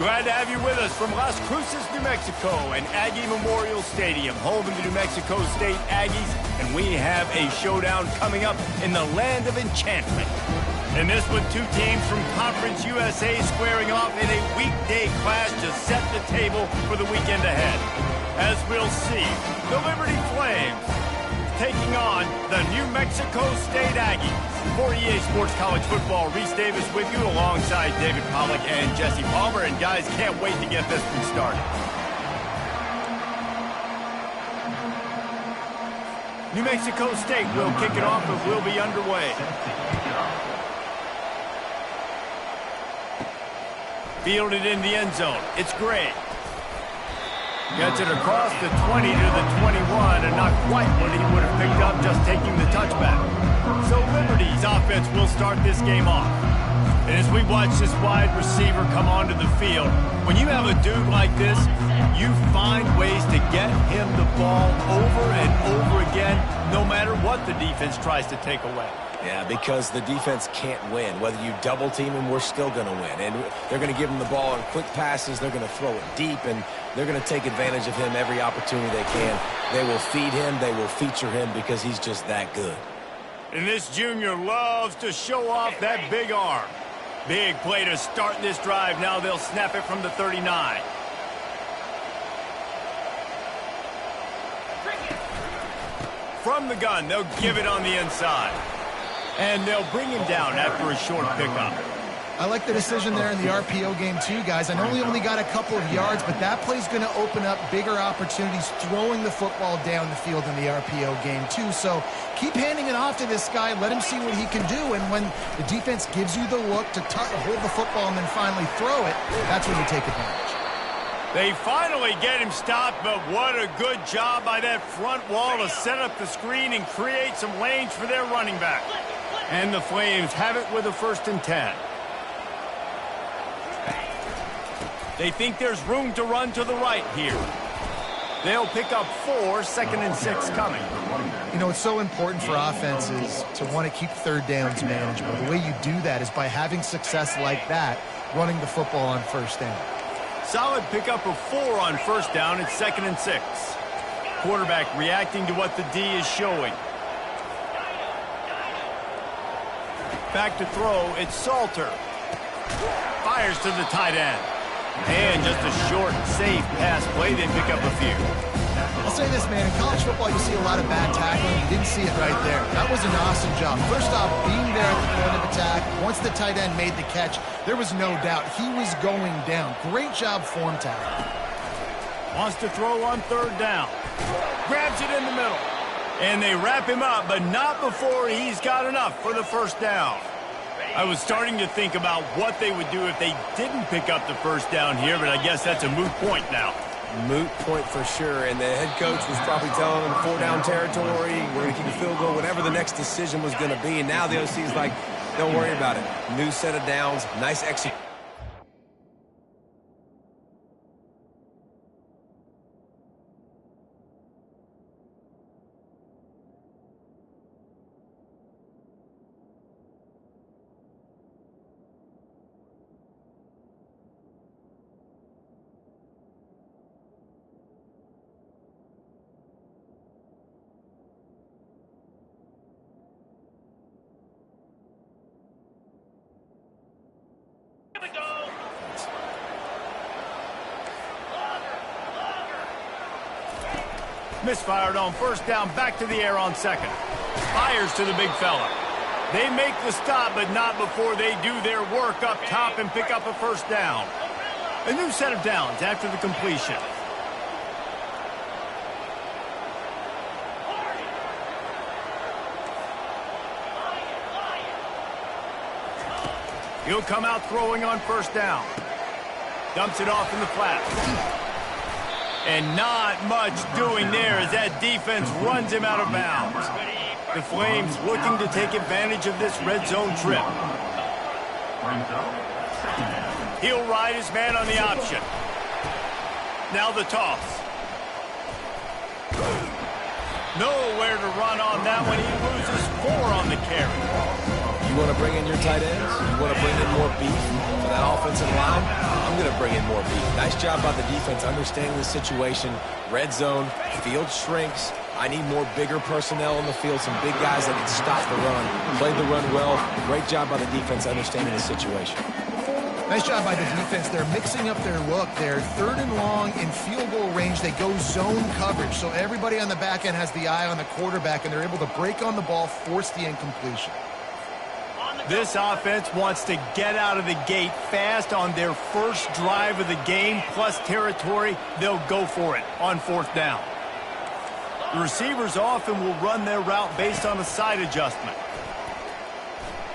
Glad to have you with us from Las Cruces, New Mexico, and Aggie Memorial Stadium, home of the New Mexico State Aggies, and we have a showdown coming up in the land of enchantment. And this with two teams from Conference USA squaring off in a weekday clash to set the table for the weekend ahead. As we'll see, the Liberty Flames taking on the New Mexico State Aggies. For EA Sports College Football, Reese Davis with you alongside David Pollack and Jesse Palmer. And guys, can't wait to get this one started. New Mexico State will kick it off and will be underway. Fielded in the end zone. It's Gray. Gets it across the 20 to the 21, and not quite what he would have picked up just taking the touchback. So Liberty's offense will start this game off. And as we watch this wide receiver come onto the field, when you have a dude like this, you find ways to get him the ball over and over again, no matter what the defense tries to take away. Yeah, because the defense can't win. Whether you double team him, we're still going to win. And they're going to give him the ball in quick passes. They're going to throw it deep, and they're going to take advantage of him every opportunity they can. They will feed him. They will feature him because he's just that good. And this junior loves to show off that big arm. Big play to start this drive. Now they'll snap it from the 39. From the gun, they'll give it on the inside. And they'll bring him down after a short pickup. I like the decision there in the RPO game too, guys. I know he only got a couple of yards, but that play's going to open up bigger opportunities throwing the football down the field in the RPO game too. So keep handing it off to this guy. Let him see what he can do. And when the defense gives you the look to hold the football and then finally throw it, that's when you take advantage. They finally get him stopped, but what a good job by that front wall to set up the screen and create some lanes for their running back. And the Flames have it with a 1st and 10. They think there's room to run to the right here. They'll pick up 4, 2nd and 6 coming. You know, it's so important for offenses to want to keep third downs manageable. The way you do that is by having success like that, running the football on 1st down. Solid pickup of 4 on 1st down. It's 2nd and 6. Quarterback reacting to what the D is showing. Back to throw, it's Salter. Fires to the tight end. And just a short, safe pass play, they pick up a few. I'll say this, man. In college football, you see a lot of bad tackling. You didn't see it right there. That was an awesome job. First off, being there at the point of attack, once the tight end made the catch, there was no doubt he was going down. Great job form tackling. Wants to throw on 3rd down. Grabs it in the middle. And they wrap him up, but not before he's got enough for the 1st down. I was starting to think about what they would do if they didn't pick up the 1st down here, but I guess that's a moot point now. Moot point for sure, and the head coach was probably telling them 4-down territory, we're going to kick a field goal, whatever the next decision was going to be, and now the OC is like, don't worry about it. New set of downs, nice execution. Misfired on 1st down, back to the air on 2nd. Fires to the big fella. They make the stop, but not before they do their work up top and pick up a 1st down. A new set of downs after the completion. He'll come out throwing on 1st down. Dumps it off in the flat. And not much doing there as that defense runs him out of bounds. The Flames looking to take advantage of this red zone trip. He'll ride his man on the option. Now the toss. Nowhere to run on that one. He loses 4 on the carry. You want to bring in your tight ends? You want to bring in more beef for that offensive line? I'm going to bring in more beef. Nice job by the defense understanding the situation. Red zone, field shrinks. I need more bigger personnel on the field, some big guys that can stop the run. Played the run well. Great job by the defense understanding the situation. Nice job by the defense. They're mixing up their look. They're 3rd and long in field goal range. They go zone coverage, so everybody on the back end has the eye on the quarterback, and they're able to break on the ball, force the incompletion. This offense wants to get out of the gate fast on their first drive of the game, plus territory. They'll go for it on 4th down. The receivers often will run their route based on a side adjustment.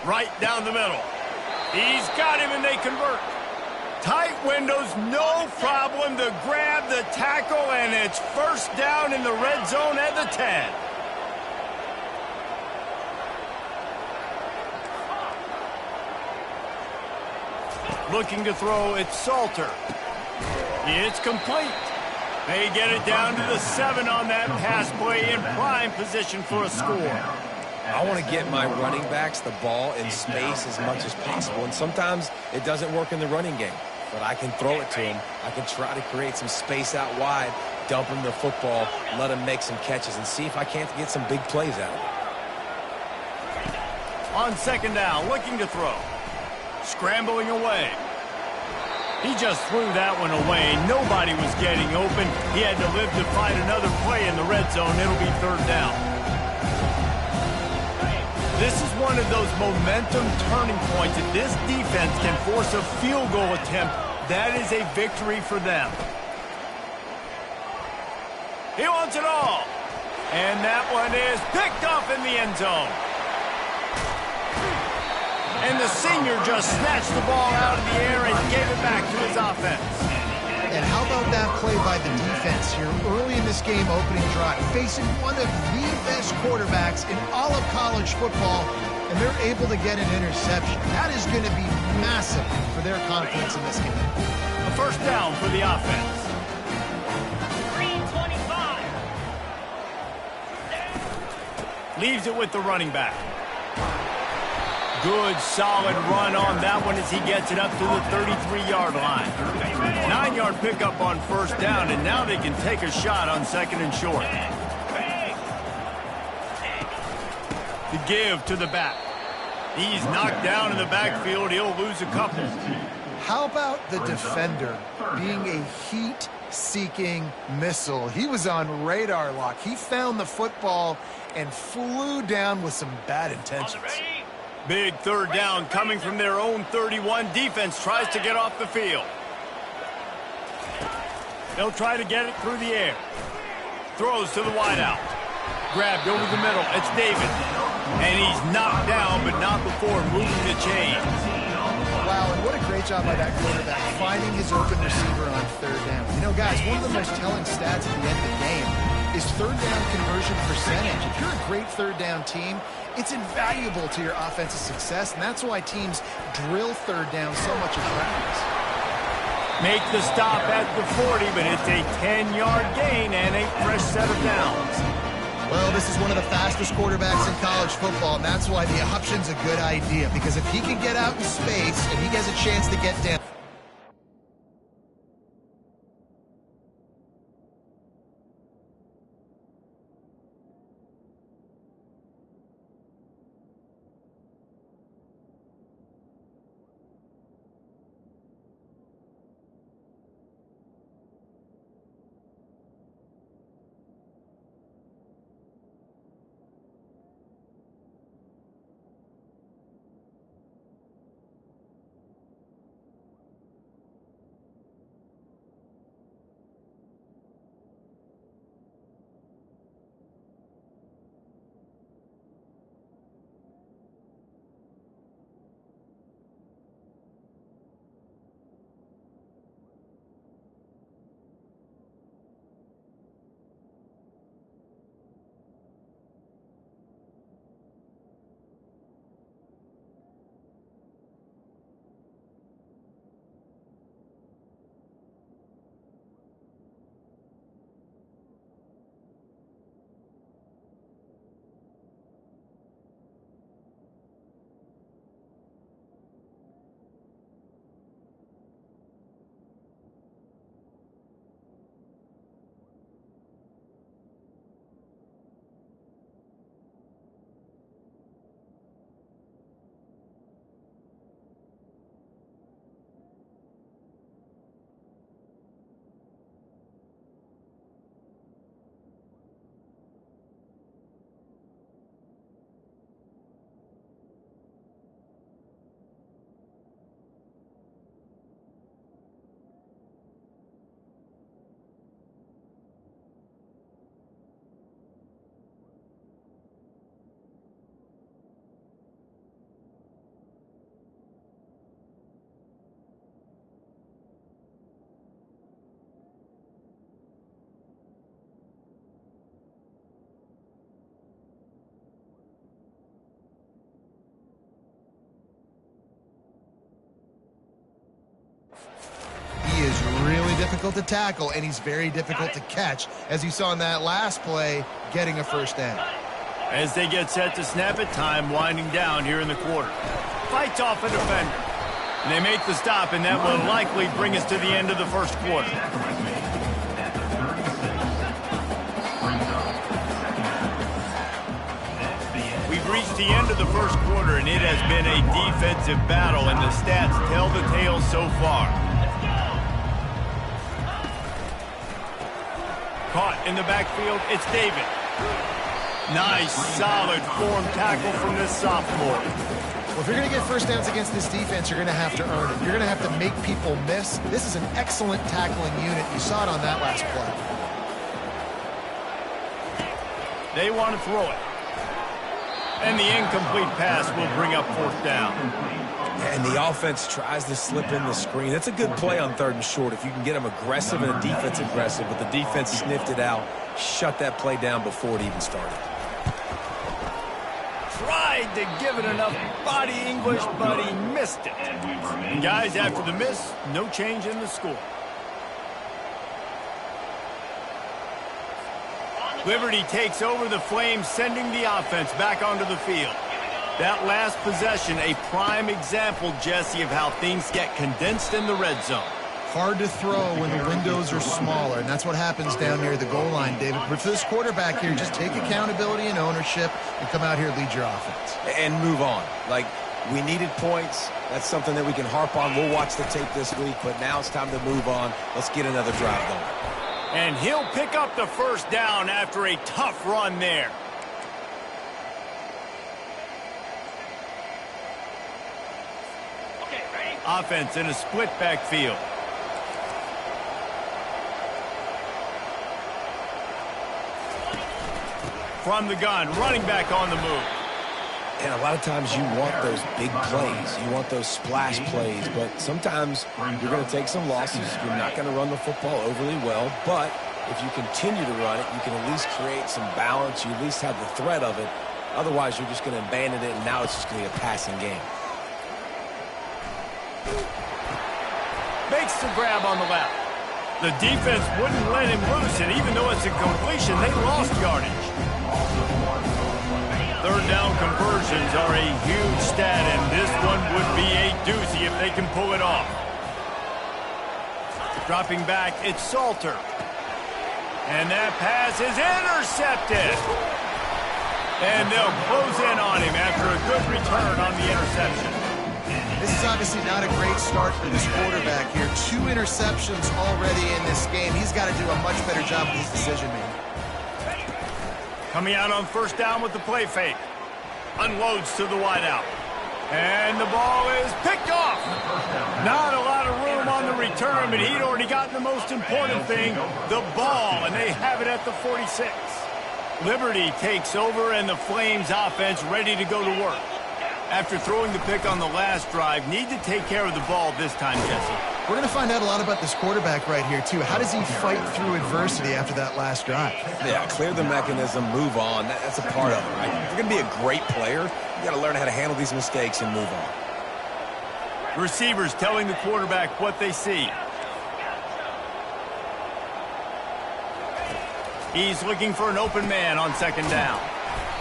Right down the middle. He's got him, and they convert. Tight windows, no problem to grab the tackle, and it's 1st down in the red zone at the 10. Looking to throw, it's Salter. It's complete. They get it down to the 7 on that pass play, in prime position for a score. I want to get my running backs the ball in space as much as possible, and sometimes it doesn't work in the running game, but I can throw it to them. I can try to create some space out wide, dump him the football, let him make some catches, and see if I can't get some big plays out of it. On 2nd down, looking to throw. Scrambling away. He just threw that one away. Nobody was getting open. He had to live to find another play in the red zone. It'll be 3rd down. This is one of those momentum turning points. If this defense can force a field goal attempt, that is a victory for them. He wants it all. And that one is picked off in the end zone. And the senior just snatched the ball out of the air and gave it back to his offense. And how about that play by the defense here early in this game opening drive, facing one of the best quarterbacks in all of college football, and they're able to get an interception. That is going to be massive for their confidence in this game. A 1st down for the offense. 3:25. Leaves it with the running back. Good, solid run on that one as he gets it up to the 33-yard line. 9-yard pickup on 1st down, and now they can take a shot on 2nd and short. The give to the back. He's knocked down in the backfield. He'll lose a couple. How about the defender being a heat-seeking missile? He was on radar lock. He found the football and flew down with some bad intentions. Big 3rd down coming from their own 31. Defense tries to get off the field. They'll try to get it through the air. Throws to the wideout. Grabbed over the middle. It's David. And he's knocked down, but not before moving the chains. Wow, and what a great job by that quarterback, finding his open receiver on 3rd down. You know, guys, one of the most telling stats at the end of the game is 3rd down conversion percentage. If you're a great 3rd down team, it's invaluable to your offensive success, and that's why teams drill 3rd down so much in practice. Make the stop at the 40, but it's a 10-yard gain and a fresh set of downs. Well, this is one of the fastest quarterbacks in college football, and that's why the option's a good idea, because if he can get out in space and he has a chance to get down, difficult to tackle, and he's very difficult to catch, as you saw in that last play, getting a first down. As they get set to snap it, time winding down here in the quarter. Fights off a defender. And they make the stop, and that will likely bring us to the end of the first quarter. We've reached the end of the first quarter, and it has been a defensive battle, and the stats tell the tale so far. Caught in the backfield, it's David. Nice, solid form tackle from this sophomore. Well, if you're going to get first downs against this defense, you're going to have to earn it. You're going to have to make people miss. This is an excellent tackling unit. You saw it on that last play. They want to throw it. And the incomplete pass will bring up fourth down. And the offense tries to slip in the screen. That's a good play on 3rd and short. If you can get them aggressive and the defense aggressive, but the defense sniffed it out, shut that play down before it even started. Tried to give it enough body English, but he missed it. And guys, after the miss, no change in the score. Liberty takes over the Flames, sending the offense back onto the field. That last possession, a prime example, Jesse, of how things get condensed in the red zone. Hard to throw when the windows are smaller, and that's what happens down near the goal line, David. But for this quarterback here, just take accountability and ownership and come out here and lead your offense. And move on. Like, we needed points. That's something that we can harp on. We'll watch the tape this week, but now it's time to move on. Let's get another drive going. And he'll pick up the first down after a tough run there. Offense in a split backfield. From the gun, running back on the move. And a lot of times you want those big plays. You want those splash plays, but sometimes you're going to take some losses. You're not going to run the football overly well, but if you continue to run it, you can at least create some balance. You at least have the threat of it. Otherwise, you're just going to abandon it, and now it's just going to be a passing game. Makes the grab on the left. The defense wouldn't let him loose, and even though it's a completion, they lost yardage. Third down conversions are a huge stat, and this one would be a doozy if they can pull it off. Dropping back, it's Salter. And that pass is intercepted. And they'll close in on him after a good return on the interception. This is obviously not a great start for this quarterback here. 2 interceptions already in this game. He's got to do a much better job with his decision-making. Coming out on first down with the play fake. Unloads to the wideout. And the ball is picked off. Not a lot of room on the return, but he'd already gotten the most important thing, the ball, and they have it at the 46. Liberty takes over, and the Flames offense ready to go to work. After throwing the pick on the last drive, need to take care of the ball this time, Jesse. We're going to find out a lot about this quarterback right here, too. How does he fight through adversity after that last drive? Yeah, clear the mechanism, move on. That's a part of it, right? If you're going to be a great player, you got to learn how to handle these mistakes and move on. Receivers telling the quarterback what they see. He's looking for an open man on second down.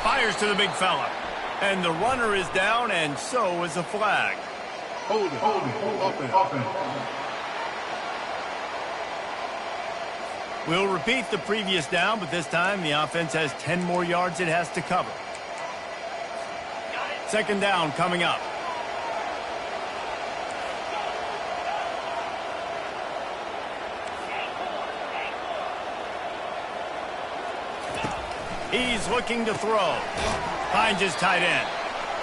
Fires to the big fella. And the runner is down, and so is a flag. Hold it, open. We'll repeat the previous down, but this time the offense has 10 more yards it has to cover. Second down coming up. He's looking to throw. Finds his tight end.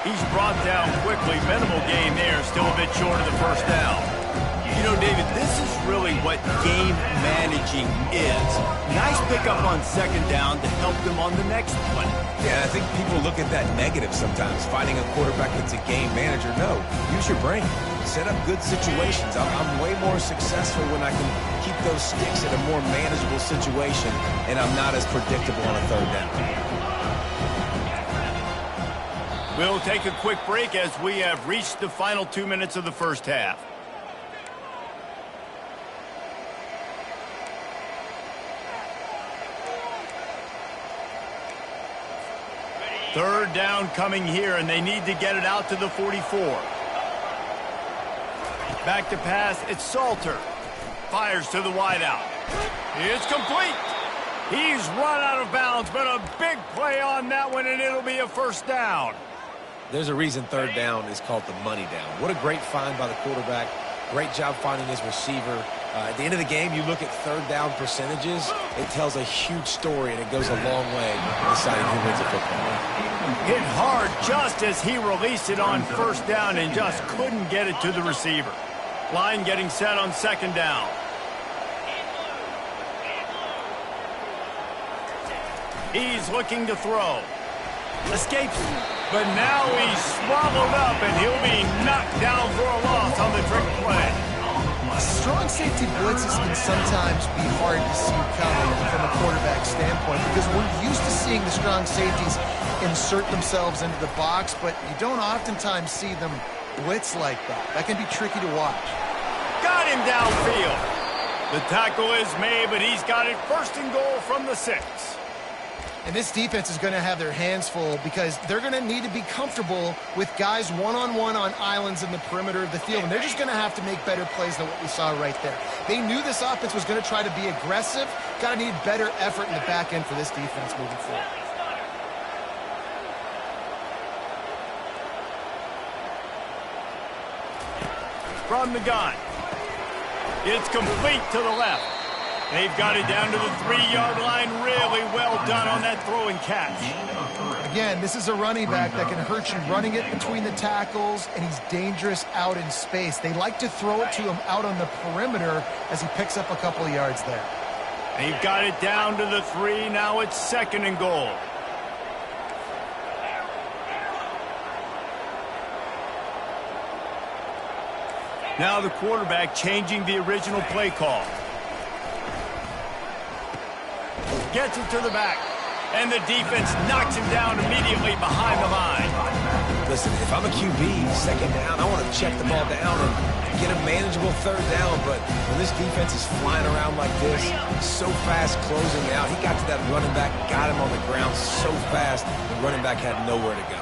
He's brought down quickly. Minimal gain there. Still a bit short of the first down. You know, David, this is really what game managing is. Nice pickup on second down to help them on the next play. Yeah, I think people look at that negative sometimes, finding a quarterback that's a game manager. No, use your brain. Set up good situations. I'm way more successful when I can keep those sticks in a more manageable situation, and I'm not as predictable on a third down. We'll take a quick break as we have reached the final 2 minutes of the first half. Third down coming here, and they need to get it out to the 44. Back to pass, it's Salter. Fires to the wideout. It's complete. He's run out of bounds, but a big play on that one, and it'll be a first down. There's a reason third down is called the money down. What a great find by the quarterback. Great job finding his receiver. At the end of the game, you look at third down percentages. It tells a huge story, and it goes a long way in deciding who wins a football. Hit hard just as he released it on first down and just couldn't get it to the receiver. Line getting set on second down. He's looking to throw. Escapes, but now he's swallowed up, and he'll be knocked down for a loss on the trick play. Strong safety blitzes can sometimes be hard to see coming from a quarterback standpoint because we're used to seeing the strong safeties insert themselves into the box, but you don't oftentimes see them blitz like that. That can be tricky to watch. Got him downfield. The tackle is made, but he's got it first and goal from the 6. And this defense is going to have their hands full because they're going to need to be comfortable with guys one-on-one on islands in the perimeter of the field. And they're just going to have to make better plays than what we saw right there. They knew this offense was going to try to be aggressive. Got to need better effort in the back end for this defense moving forward. From the gun. It's complete to the left. They've got it down to the 3-yard line. Really well done on that throw and catch. Again, this is a running back that can hurt you running it between the tackles, and he's dangerous out in space. They like to throw it to him out on the perimeter as he picks up a couple of yards there. They've got it down to the 3. Now it's second and goal. Now the quarterback changing the original play call. Gets it to the back, and the defense knocks him down immediately behind the line. Listen, if I'm a QB, second down, I want to check the ball down and get a manageable third down. But when this defense is flying around like this, so fast closing out, he got to that running back, got him on the ground so fast, the running back had nowhere to go.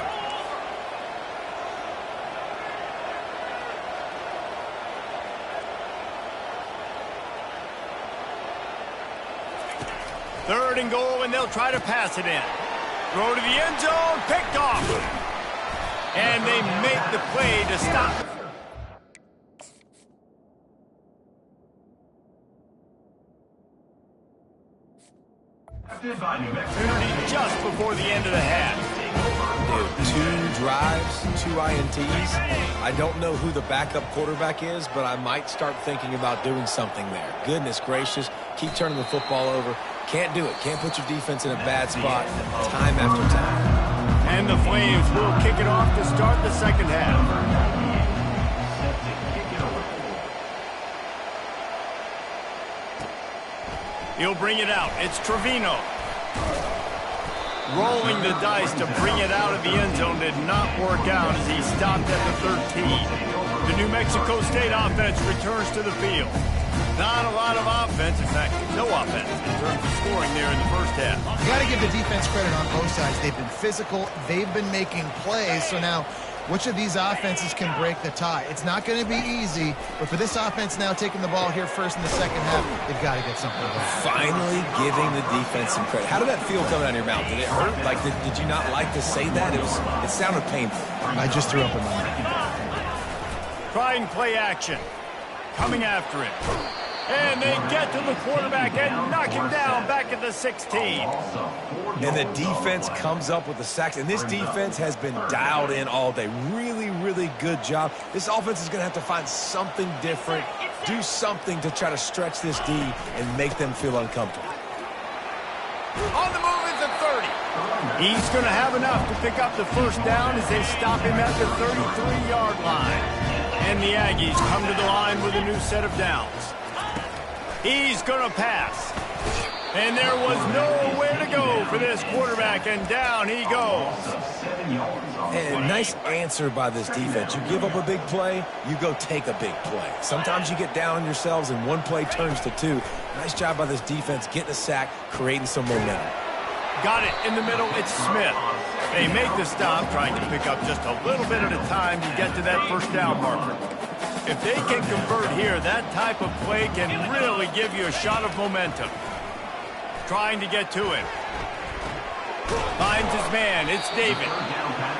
Third and goal, and they'll try to pass it in. Throw to the end zone, picked off. And they make the play to stop it. Opportunity just before the end of the half. Dude, 2 drives, 2 INTs. I don't know who the backup quarterback is, but I might start thinking about doing something there. Goodness gracious, keep turning the football over. Can't do it. Can't put your defense in a bad spot time after time. And the Flames will kick it off to start the second half. He'll bring it out. It's Trevino. Rolling the dice to bring it out of the end zone did not work out as he stopped at the 13. The New Mexico State offense returns to the field. Not a lot of offense, in fact, no offense in terms of scoring there in the first half. You got to give the defense credit on both sides. They've been physical. They've been making plays. So now, which of these offenses can break the tie? It's not going to be easy, but for this offense now taking the ball here first in the second half, they've got to get something done. Finally giving the defense some credit. How did that feel coming out of your mouth? Did it hurt? Like, did you not like to say that? It sounded painful. I just threw up in my mouth. Trying play action. Coming after it. And they get to the quarterback and knock him down back at the 16. And the defense comes up with the sacks. And this defense has been dialed in all day. Really, really good job. This offense is going to have to find something different, do something to try to stretch this D and make them feel uncomfortable. On the move is the 30. He's going to have enough to pick up the first down as they stop him at the 33-yard line. And the Aggies come to the line with a new set of downs. He's going to pass. And there was nowhere to go for this quarterback, and down he goes. And nice answer by this defense. You give up a big play, you go take a big play. Sometimes you get down on yourselves and one play turns to 2. Nice job by this defense getting a sack, creating some momentum. Got it in the middle. It's Smith. They make the stop, trying to pick up just a little bit at a time to get to that first down marker. If they can convert here, that type of play can really give you a shot of momentum. Trying to get to him. Finds his man. It's David.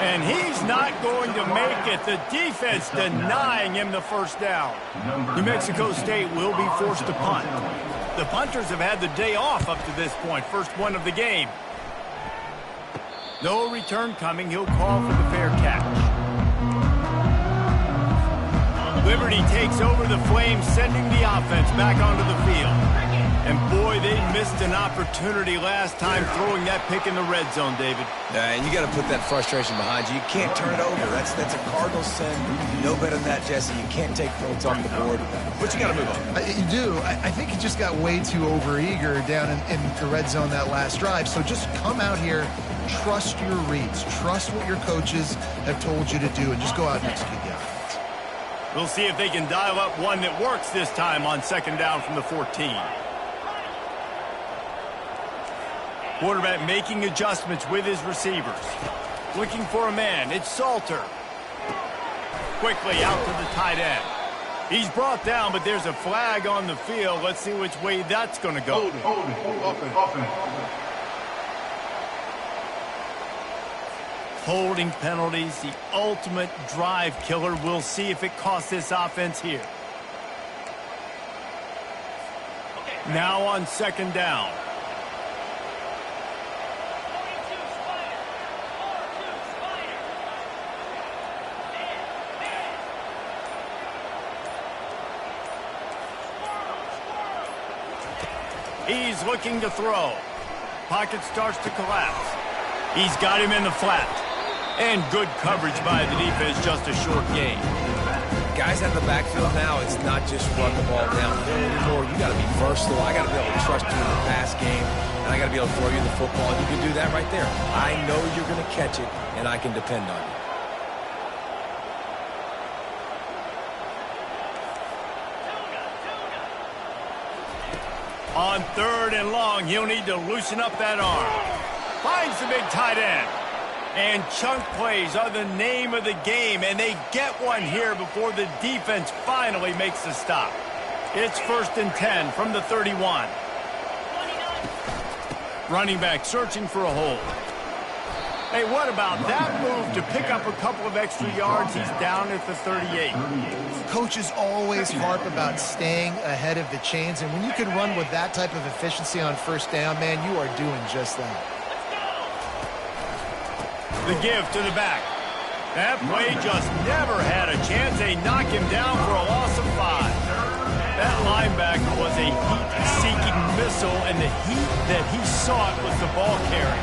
And he's not going to make it. The defense denying him the first down. New Mexico State will be forced to punt. The punters have had the day off up to this point. First one of the game. No return coming. He'll call for the fair catch. Liberty takes over the Flames, sending the offense back onto the field. And boy, they missed an opportunity last time throwing that pick in the red zone, David. And you got to put that frustration behind you. You can't turn it over. That's a Cardinal sin. You know better than that, Jesse. You can't take points off the board. But you got to move on. You do. I think he just got way too overeager down in the red zone that last drive. So just come out here, trust your reads, trust what your coaches have told you to do, and just go out and execute the offense. We'll see if they can dial up one that works this time on second down from the 14. Quarterback making adjustments with his receivers. Looking for a man. It's Salter. Quickly out to the tight end. He's brought down, but there's a flag on the field. Let's see which way that's going to go. Holding penalties, the ultimate drive killer. We'll see if it costs this offense here. Now on second down. He's looking to throw. Pocket starts to collapse. He's got him in the flat. And good coverage by the defense, just a short gain. Guys out of the backfield now, it's not just run the ball downhill anymore. You got to be versatile. I got to be able to trust you in the pass game, and I got to be able to throw you the football. And you can do that right there. I know you're going to catch it, and I can depend on you. On third and long, he'll need to loosen up that arm. Finds the big tight end. And chunk plays are the name of the game, and they get one here before the defense finally makes the stop. It's 1st and 10 from the 31. Running back searching for a hole. Hey, what about that move to pick up a couple of extra yards? He's down at the 38. Coaches always harp about staying ahead of the chains, and when you can run with that type of efficiency on first down, man, you are doing just that. The give to the back. That play just never had a chance. They knock him down for a loss of 5. That linebacker was a heat-seeking missile, and the heat that he sought was the ball carry.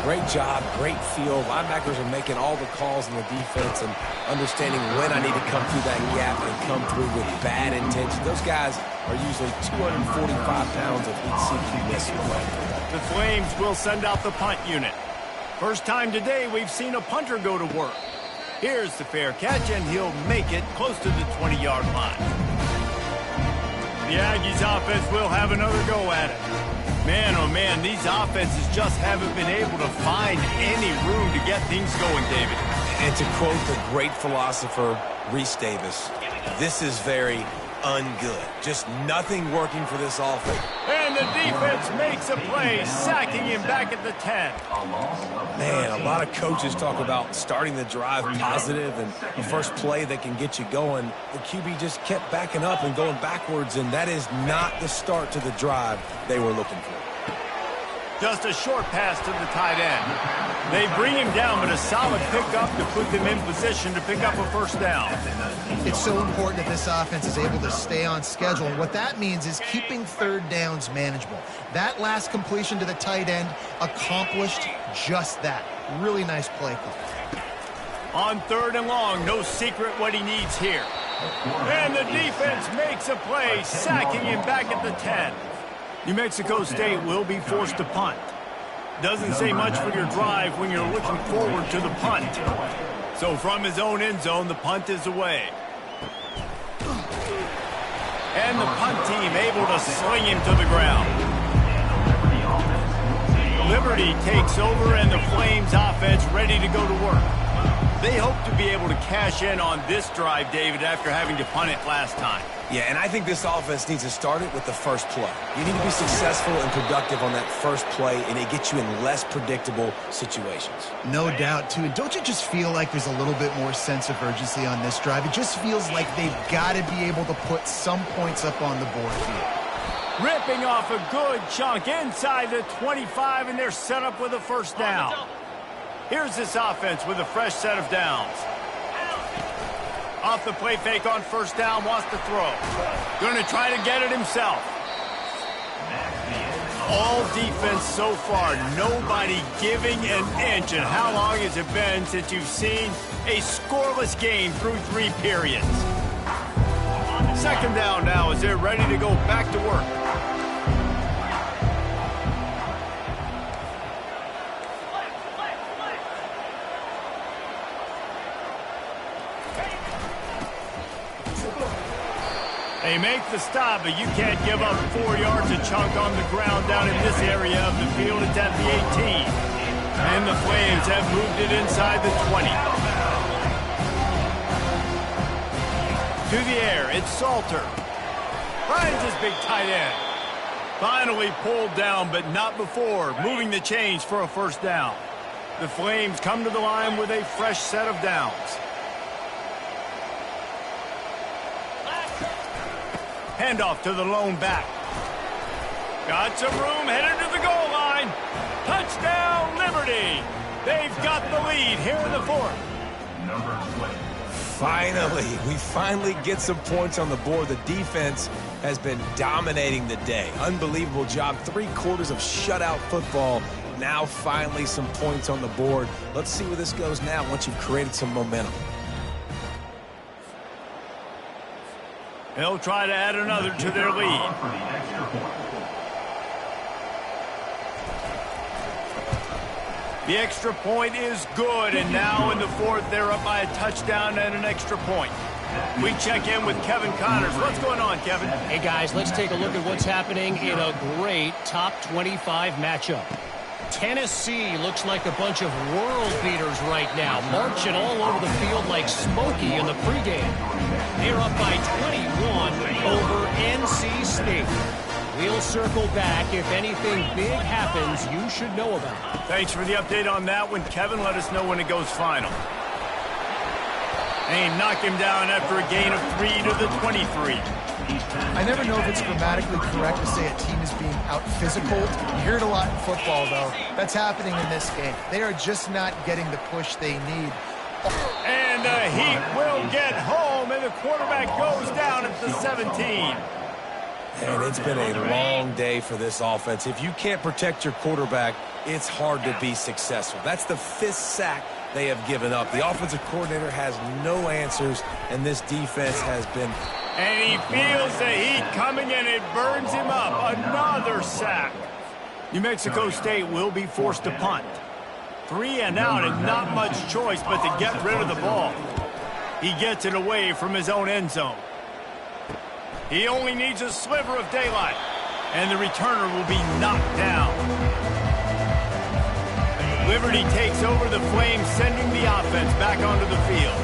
Great job, great feel. Linebackers are making all the calls in the defense and understanding when I need to come through that gap and come through with bad intention. Those guys are usually 245 pounds of heat-seeking missiles. The Flames will send out the punt unit. First time today we've seen a punter go to work. Here's the fair catch, and he'll make it close to the 20-yard line. The Aggies offense will have another go at it. Man, oh man, these offenses just haven't been able to find any room to get things going, David. And to quote the great philosopher, Reese Davis, this is very ungood. Just nothing working for this offense. And the defense makes a play, sacking him back at the 10. Man, a lot of coaches talk about starting the drive positive and the first play that can get you going. The QB just kept backing up and going backwards, and that is not the start to the drive they were looking for. Just a short pass to the tight end. They bring him down, but a solid pickup to put them in position to pick up a first down. It's so important that this offense is able to stay on schedule. And what that means is keeping third downs manageable. That last completion to the tight end accomplished just that. Really nice play call. On third and long, no secret what he needs here. And the defense makes a play, sacking him back at the 10. New Mexico State will be forced to punt. Doesn't say much for your drive when you're looking forward to the punt. So from his own end zone, the punt is away. And the punt team able to sling him to the ground. Liberty takes over and the Flames offense ready to go to work. They hope to be able to cash in on this drive, David, after having to punt it last time. Yeah, and I think this offense needs to start it with the first play. You need to be successful and productive on that first play, and it gets you in less predictable situations. No doubt, too. And don't you just feel like there's a little bit more sense of urgency on this drive? It just feels like they've got to be able to put some points up on the board here. Ripping off a good chunk inside the 25, and they're set up with a first down. Here's this offense with a fresh set of downs. Off the play fake on first down, wants to throw. Going to try to get it himself. All defense so far, nobody giving an inch. And how long has it been since you've seen a scoreless game through 3 periods? Second down now as they're ready to go back to work. They make the stop, but you can't give up 4 yards a chunk on the ground down in this area of the field. It's at the 18. And the Flames have moved it inside the 20. To the air, it's Salter. Finds his big tight end. Finally pulled down, but not before moving the chains for a first down. The Flames come to the line with a fresh set of downs. Handoff to the lone back. Got some room, headed to the goal line. Touchdown, Liberty. They've got the lead here in the 4th. We finally get some points on the board. The defense has been dominating the day. Unbelievable job. 3 quarters of shutout football. Now finally some points on the board. Let's see where this goes now once you've created some momentum. They'll try to add another to their lead. The extra point is good, and now in the 4th, they're up by a touchdown and an extra point. We check in with Kevin Connors. What's going on, Kevin? Hey, guys, let's take a look at what's happening in a great top 25 matchup. Tennessee looks like a bunch of world beaters right now, marching all over the field like Smokey in the pregame. They're up by 21 over NC State. We'll circle back if anything big happens you should know about. Thanks for the update on that one, Kevin. Let us know when it goes final. They knock him down after a gain of 3 to the 23. I never know if it's grammatically correct to say a team is being out-physical. You hear it a lot in football, though. That's happening in this game. They are just not getting the push they need. And the Heat will get home, and the quarterback goes down at the 17. And it's been a long day for this offense. If you can't protect your quarterback, it's hard to be successful. That's the 5th sack they have given up. The offensive coordinator has no answers, and this defense has been... And he feels the heat coming, and it burns him up. Another sack. New Mexico State will be forced to punt. 3 and out, and not much choice but to get rid of the ball. He gets it away from his own end zone. He only needs a sliver of daylight, and the returner will be knocked down. Liberty takes over the Flames, sending the offense back onto the field.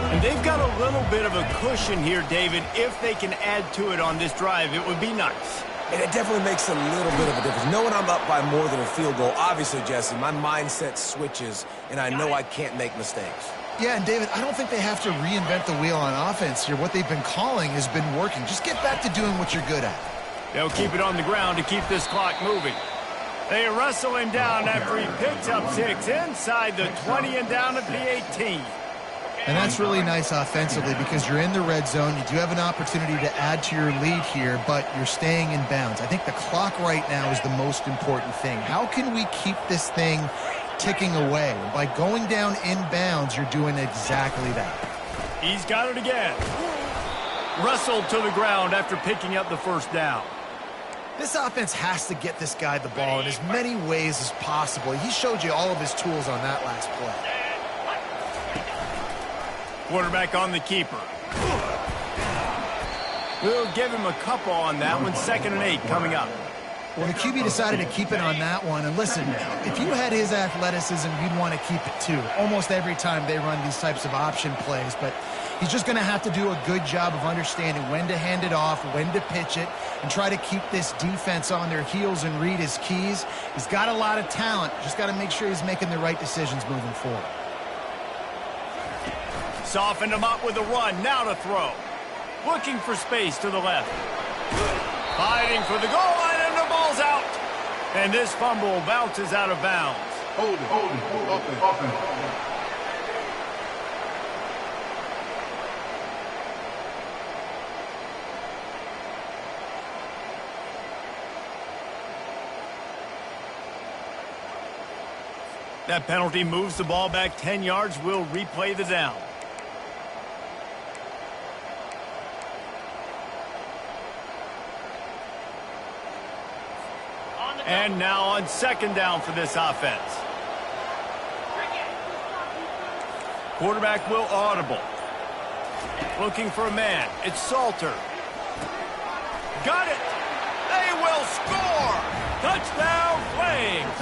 And they've got a little bit of a cushion here, David. If they can add to it on this drive, it would be nice. And it definitely makes a little bit of a difference. Knowing I'm up by more than a field goal, obviously, Jesse, my mindset switches, and I know I can't make mistakes. Yeah, and David, I don't think they have to reinvent the wheel on offense here. What they've been calling has been working. Just get back to doing what you're good at. They'll keep it on the ground to keep this clock moving. They wrestle him down after he picks up 6 inside the 20 and down at the 18. And that's really nice offensively because you're in the red zone. You do have an opportunity to add to your lead here, but you're staying in bounds. I think the clock right now is the most important thing. How can we keep this thing ticking away? By going down in bounds, you're doing exactly that. He's got it again. Wrestled to the ground after picking up the first down. This offense has to get this guy the ball in as many ways as possible. He showed you all of his tools on that last play. Quarterback on the keeper. We'll give him a couple on that one. 2nd and 8 coming up. Well, the QB decided to keep it on that one. And listen, if you had his athleticism, you'd want to keep it too. Almost every time they run these types of option plays. But he's just going to have to do a good job of understanding when to hand it off, when to pitch it, and try to keep this defense on their heels and read his keys. He's got a lot of talent. Just got to make sure he's making the right decisions moving forward. Softened him up with a run. Now to throw. Looking for space to the left. Fighting for the goal line, and the ball's out. And this fumble bounces out of bounds. Hold it. Offense. That penalty moves the ball back 10 yards. We'll replay the down. And now on second down for this offense. Quarterback will audible. Looking for a man. It's Salter. Got it. They will score. Touchdown Flames.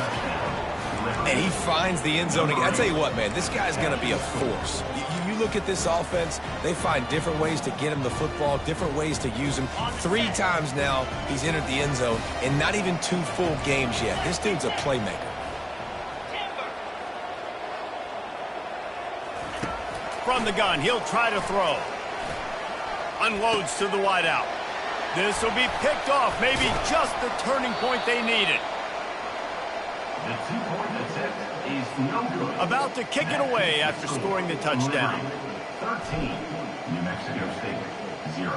And he finds the end zone again. I tell you what, man, this guy's going to be a force. You look at this offense, they find different ways to get him the football, different ways to use him. 3 times now he's entered the end zone, and not even 2 full games yet. This dude's a playmaker. From the gun, he'll try to throw. Unloads to the wideout. This will be picked off, maybe just the turning point they needed. The 2-point attempt is no good. About to kick it away after scoring the touchdown. 13, New Mexico State, 0.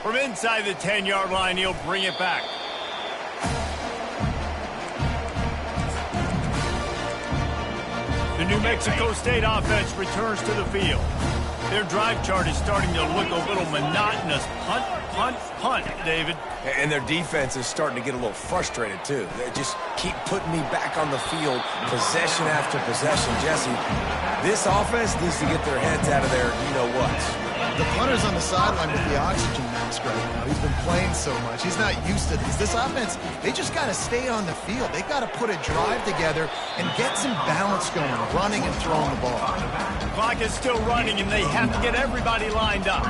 From inside the 10-yard line, he'll bring it back. The New Mexico State offense returns to the field. Their drive chart is starting to look a little monotonous. Punt, punt, punt, David. And their defense is starting to get a little frustrated, too. They just keep putting me back on the field, possession after possession. Jesse, this offense needs to get their heads out of their you-know-what. The punter's on the sideline with the oxygen mask right now. He's been playing so much. He's not used to this. This offense, they just got to stay on the field. They got to put a drive together and get some balance going, running and throwing the ball. The clock is still running, and they have to get everybody lined up.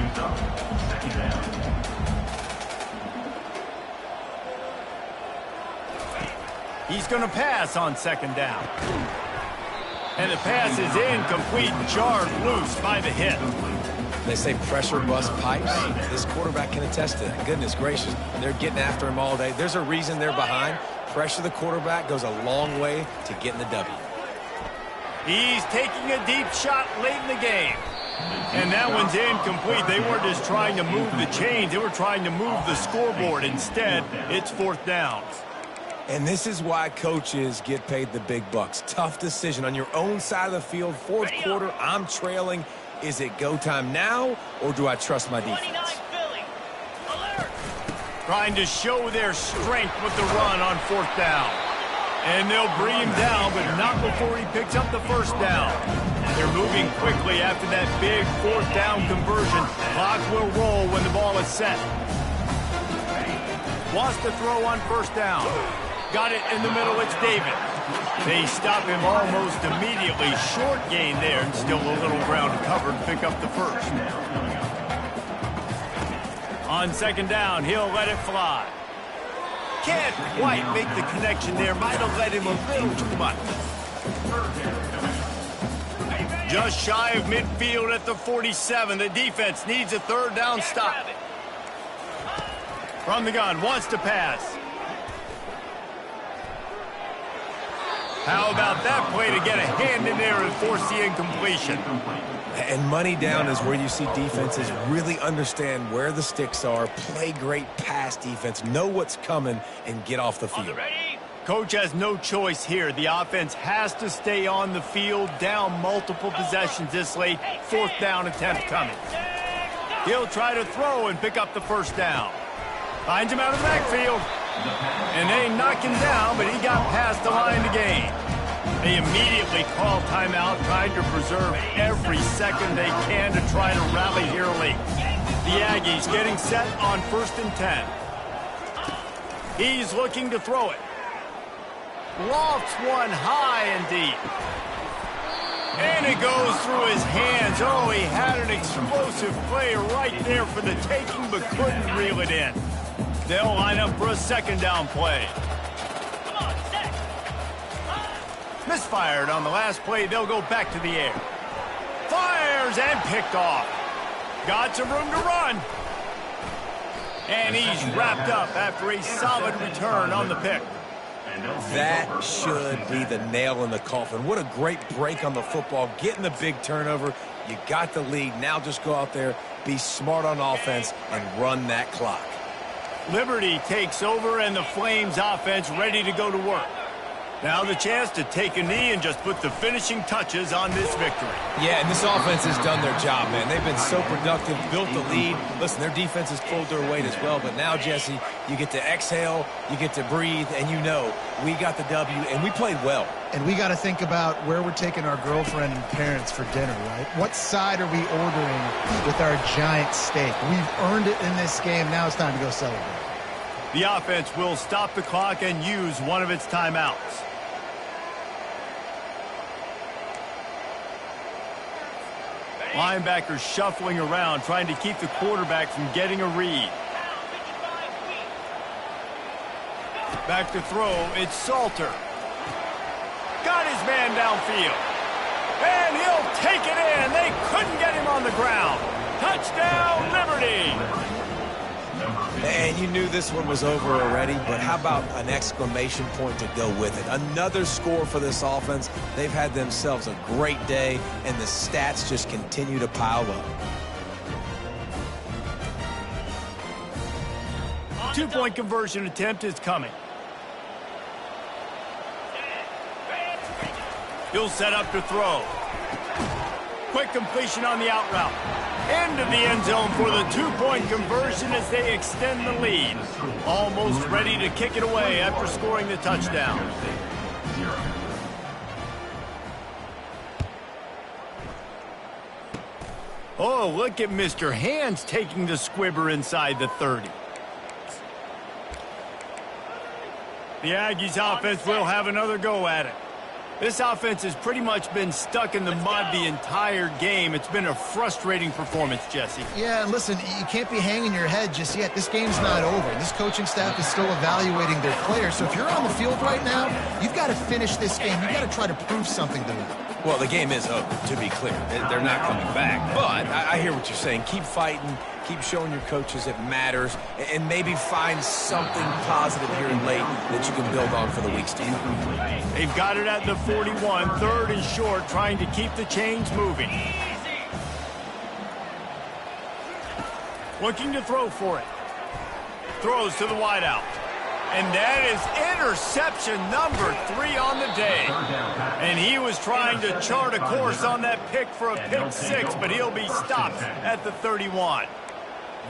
He's going to pass on second down. And the pass is incomplete, jarred loose by the hit. They say pressure bust pipes. This quarterback can attest to that. Goodness gracious, they're getting after him all day. There's a reason they're behind. Pressure the quarterback goes a long way to getting the W. He's taking a deep shot late in the game. And that one's incomplete. They weren't just trying to move the chains. They were trying to move the scoreboard. Instead, it's fourth downs. And this is why coaches get paid the big bucks. Tough decision on your own side of the field. Fourth quarter, I'm trailing. Is it go time now, or do I trust my defense? Trying to show their strength with the run on fourth down. And they'll bring him down, but not before he picks up the first down. They're moving quickly after that big fourth down conversion. Clock will roll when the ball is set. Wants to throw on first down. Got it in the middle, it's David. They stop him almost immediately. Short gain there, and still a little ground covered to pick up the first. On second down, he'll let it fly. Can't quite make the connection there. Might have let him a little too much. Just shy of midfield at the 47. The defense needs a third down stop. From the gun, wants to pass. How about that play to get a hand in there and force the incompletion? And money down is where you see defenses really understand where the sticks are, play great pass defense, know what's coming, and get off the field. Coach has no choice here. The offense has to stay on the field, down multiple possessions this late. Fourth down attempt coming. He'll try to throw and pick up the first down. Finds him out of the backfield. And they knock him down, but he got past the line to gain. They immediately call timeout, trying to preserve every second they can to try to rally here late. The Aggies getting set on 1st and 10. He's looking to throw it. Lofts one high and deep. And it goes through his hands. Oh, he had an explosive play right there for the taking, but couldn't reel it in. They'll line up for a 2nd down play. Misfired on the last play. They'll go back to the air. Fires and picked off. Got some room to run. And he's wrapped up after a solid return on the pick. That should be the nail in the coffin. What a great break on the football. Getting the big turnover. You got the lead. Now just go out there, be smart on offense, and run that clock. Liberty takes over, and the Flames offense ready to go to work. Now the chance to take a knee and just put the finishing touches on this victory. Yeah, and this offense has done their job, man. They've been so productive, built the lead. Listen, their defense has pulled their weight as well. But now, Jesse, you get to exhale, you get to breathe, and you know we got the W, and we played well. And we got to think about where we're taking our girlfriend and parents for dinner, right? What side are we ordering with our giant steak? We've earned it in this game. Now it's time to go celebrate. The offense will stop the clock and use one of its timeouts. Linebackers shuffling around, trying to keep the quarterback from getting a read. Back to throw, it's Salter. Got his man downfield. And he'll take it in. They couldn't get him on the ground. Touchdown, Liberty! And you knew this one was over already, but how about an exclamation point to go with it? Another score for this offense. They've had themselves a great day, and the stats just continue to pile up. 2-point conversion attempt is coming. He'll set up to throw. Quick completion on the out route. Into the end zone for the 2-point conversion as they extend the lead. Almost ready to kick it away after scoring the touchdown. Oh, look at Mr. Hands taking the squibber inside the 30. The Aggies offense will have another go at it. This offense has pretty much been stuck in the mud the entire game. It's been a frustrating performance, Jesse. Yeah, and listen, you can't be hanging your head just yet. This game's not over. This coaching staff is still evaluating their players. So if you're on the field right now, you've got to finish this game. You've got to try to prove something to them. Well, the game is over, to be clear. They're not coming back. But I hear what you're saying. Keep fighting. Keep showing your coaches it matters, and maybe find something positive here in late that you can build on for the weeks to come. They've got it at the 41, 3rd and short, trying to keep the chains moving. Looking to throw for it. Throws to the wideout. And that is interception number 3 on the day. And he was trying to chart a course on that pick for a pick 6, but he'll be stopped at the 31.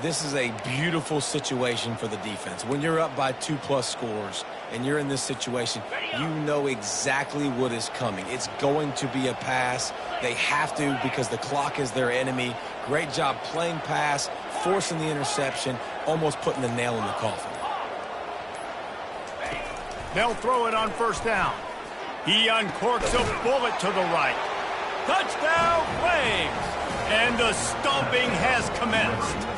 This is a beautiful situation for the defense. When you're up by 2+ scores and you're in this situation, you know exactly what is coming. It's going to be a pass. They have to because the clock is their enemy. Great job playing pass, forcing the interception, almost putting the nail in the coffin. They'll throw it on 1st down. He uncorks a bullet to the right. Touchdown, Flames! And the stomping has commenced.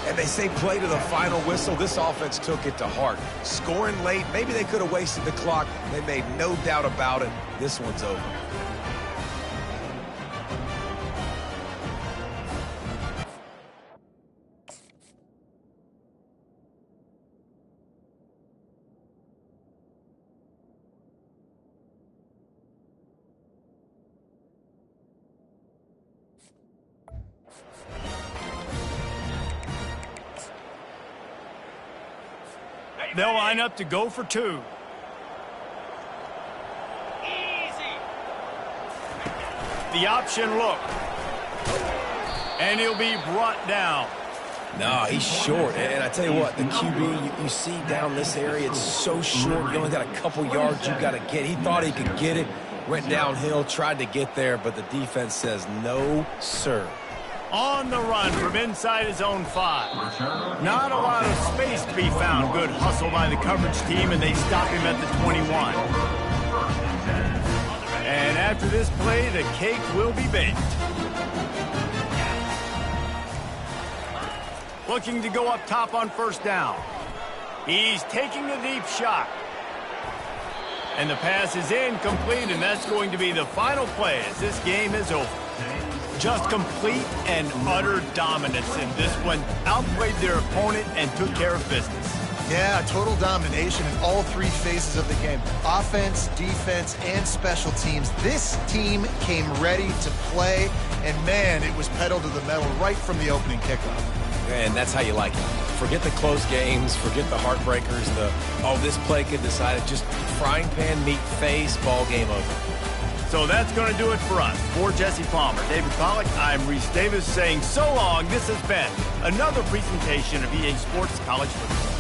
And they say play to the final whistle. This offense took it to heart. Scoring late, maybe they could have wasted the clock. They made no doubt about it. This one's over. They'll line up to go for 2. The option look. And he'll be brought down. No, he's short. And I tell you what, the QB, you see down this area, it's so short. You only got a couple yards you got to get. He thought he could get it, went downhill, tried to get there, but the defense says no, sir. On the run from inside his own 5. Not a lot of space to be found. Good hustle by the coverage team, and they stop him at the 21. And after this play, the cake will be baked. Looking to go up top on first down. He's taking a deep shot. And the pass is incomplete, and that's going to be the final play as this game is over. Just complete and utter dominance in this one. Outplayed their opponent and took care of business. Yeah, total domination in all three phases of the game. Offense, defense, and special teams. This team came ready to play, and man, it was pedal to the metal right from the opening kickoff. And that's how you like it. Forget the close games, forget the heartbreakers, this play could decide it. Just frying pan, meat face, ball game over. So that's going to do it for us. For Jesse Palmer, David Pollack, I'm Reese Davis saying so long. This has been another presentation of EA Sports College Football.